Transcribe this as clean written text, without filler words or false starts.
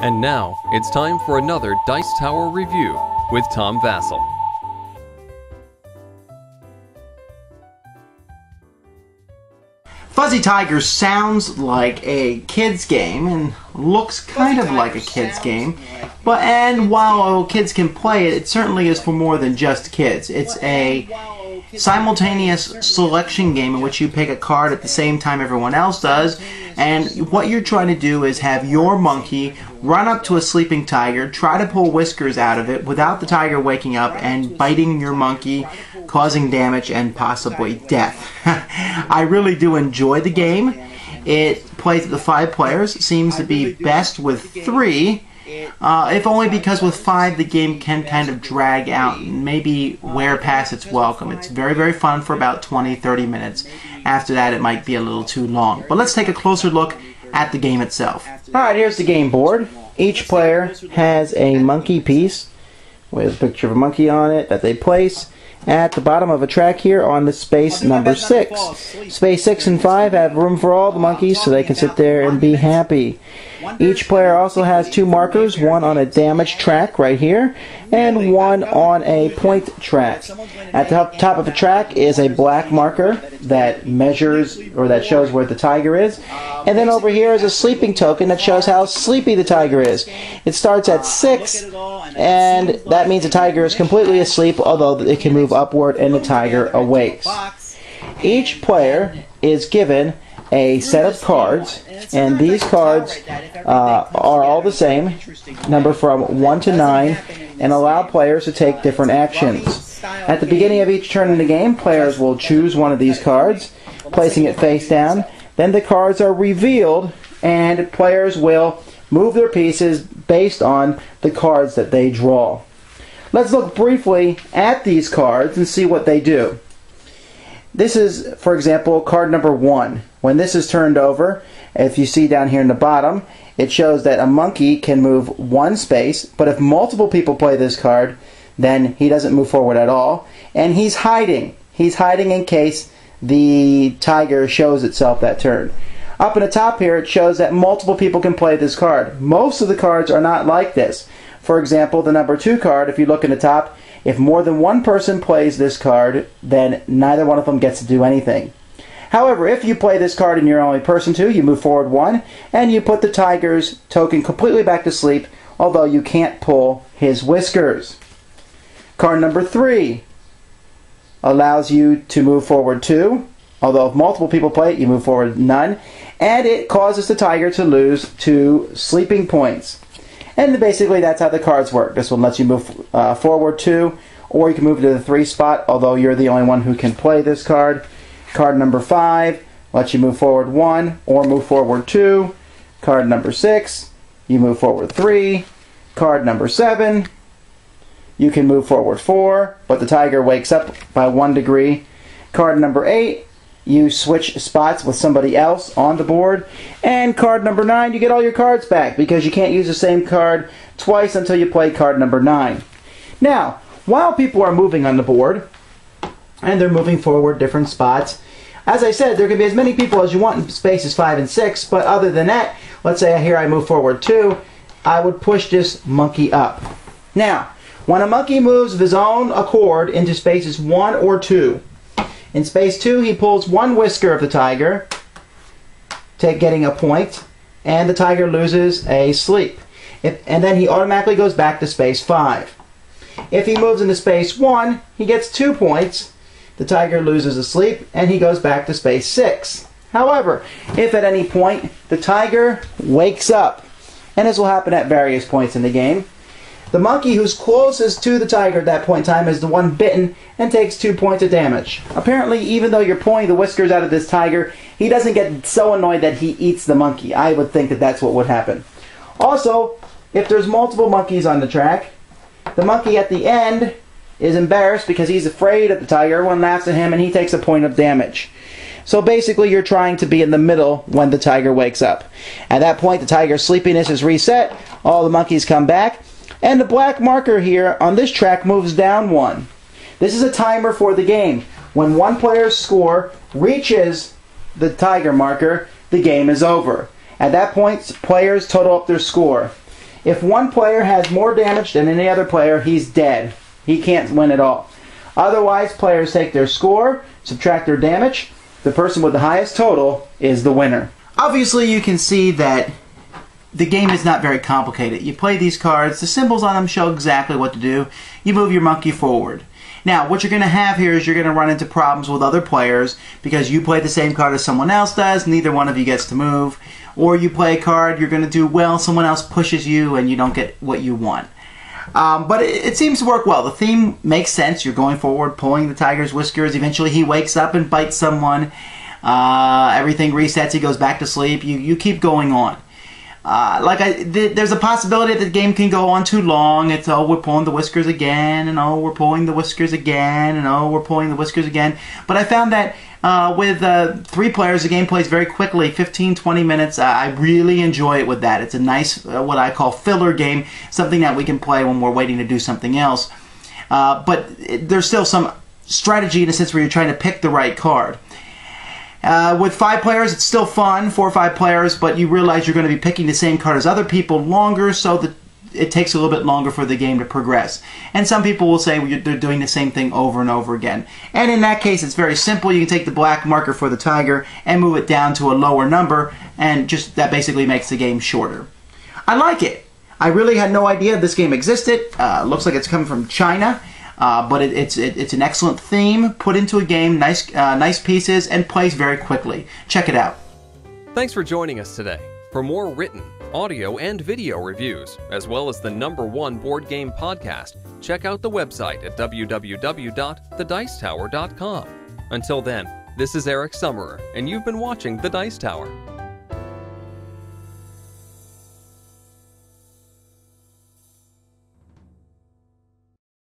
And now, it's time for another Dice Tower review with Tom Vasel. Fuzzy Tiger sounds like a kid's game and looks kind of like a kid's game, and while kids can play it, it certainly is for more than just kids. It's a simultaneous selection game in which you pick a card at the same time everyone else does, and what you're trying to do is have your monkey run up to a sleeping tiger, try to pull whiskers out of it without the tiger waking up and biting your monkey, causing damage and possibly death. I really do enjoy the game. It plays up to 5 players, seems to be best with 3. If only because with 5 the game can kind of drag out and maybe wear past its welcome. It's very, very fun for about 20-30 minutes. After that it might be a little too long. But let's take a closer look at the game itself. Alright, here's the game board. Each player has a monkey piece with a picture of a monkey on it that they place at the bottom of a track here on the space number 6. Space 6 and 5 have room for all the monkeys so they can sit there and be happy. Each player also has 2 markers, one on a damage track right here, and one on a point track. At the top of the track is a black marker that measures, or that shows where the tiger is, and then over here is a sleeping token that shows how sleepy the tiger is. It starts at 6, and that means the tiger is completely asleep, although it can move upward and the tiger awakes. Each player is given a set of cards, and these cards are all the same, number from 1 to 9, and allow players to take different actions. At the beginning of each turn in the game, players will choose one of these cards, placing it face down. Then the cards are revealed, and players will move their pieces based on the cards that they draw. Let's look briefly at these cards and see what they do. This is, for example, card number 1. When this is turned over, if you see down here in the bottom, it shows that a monkey can move 1 space, but if multiple people play this card, then he doesn't move forward at all, and he's hiding. He's hiding in case the tiger shows itself that turn. Up in the top here, it shows that multiple people can play this card. Most of the cards are not like this. For example, the number 2 card, if you look in the top, if more than one person plays this card, then neither one of them gets to do anything. However, if you play this card and you're only person 2, you move forward 1, and you put the tiger's token completely back to sleep, although you can't pull his whiskers. Card number 3 allows you to move forward 2, although if multiple people play it, you move forward none, and it causes the tiger to lose 2 sleeping points. And basically that's how the cards work. This one lets you move forward 2, or you can move to the 3 spot, although you're the only one who can play this card. Card number 5 lets you move forward 1 or move forward 2. Card number 6, you move forward 3. Card number 7, you can move forward 4, but the tiger wakes up by 1 degree. Card number 8, you switch spots with somebody else on the board. And card number 9, you get all your cards back because you can't use the same card twice until you play card number 9. Now, while people are moving on the board, and they're moving forward different spots, as I said, there can be as many people as you want in spaces 5 and 6, but other than that, let's say here I move forward 2, I would push this monkey up. Now, when a monkey moves of his own accord into spaces 1 or 2, in space 2 he pulls 1 whisker of the tiger, getting a point, and the tiger loses a sleep. And then he automatically goes back to space 5. If he moves into space 1, he gets 2 points. The tiger loses a sleep, and he goes back to space 6. However, if at any point the tiger wakes up, and this will happen at various points in the game, the monkey who's closest to the tiger at that point in time is the one bitten and takes 2 points of damage. Apparently, even though you're pulling the whiskers out of this tiger, he doesn't get so annoyed that he eats the monkey. I would think that that's what would happen. Also, if there's multiple monkeys on the track, the monkey at the end is embarrassed because he's afraid of the tiger. Everyone laughs at him and he takes a point of damage. So basically you're trying to be in the middle when the tiger wakes up. At that point the tiger's sleepiness is reset, all the monkeys come back, and the black marker here on this track moves down 1. This is a timer for the game. When one player's score reaches the tiger marker, the game is over. At that point, players total up their score. If one player has more damage than any other player, he's dead. He can't win at all. Otherwise, players take their score, subtract their damage. The person with the highest total is the winner. Obviously, you can see that the game is not very complicated. You play these cards, the symbols on them show exactly what to do. You move your monkey forward. Now, what you're going to have here is you're going to run into problems with other players because you play the same card as someone else does, neither one of you gets to move. Or you play a card, you're going to do well, someone else pushes you and you don't get what you want. But it seems to work well. The theme makes sense. You're going forward, pulling the tiger's whiskers. Eventually he wakes up and bites someone. Everything resets, he goes back to sleep. You keep going on. There's a possibility that the game can go on too long. It's, oh, we're pulling the whiskers again, and oh, we're pulling the whiskers again, and oh, we're pulling the whiskers again. But I found that with 3 players, the game plays very quickly, 15-20 minutes. I really enjoy it with that. It's a nice, what I call filler game, something that we can play when we're waiting to do something else. But there's still some strategy in a sense where you're trying to pick the right card. With 5 players, it's still fun, 4 or 5 players, but you realize you're going to be picking the same card as other people longer, so that it takes a little bit longer for the game to progress. And some people will say they're doing the same thing over and over again. And in that case, it's very simple. You can take the black marker for the tiger and move it down to a lower number, and just that basically makes the game shorter. I like it. I really had no idea this game existed. Looks like it's coming from China. But it's an excellent theme, put into a game, nice pieces, and plays very quickly. Check it out. Thanks for joining us today. For more written, audio, and video reviews, as well as the #1 board game podcast, check out the website at www.thedicetower.com. Until then, this is Eric Summerer, and you've been watching The Dice Tower.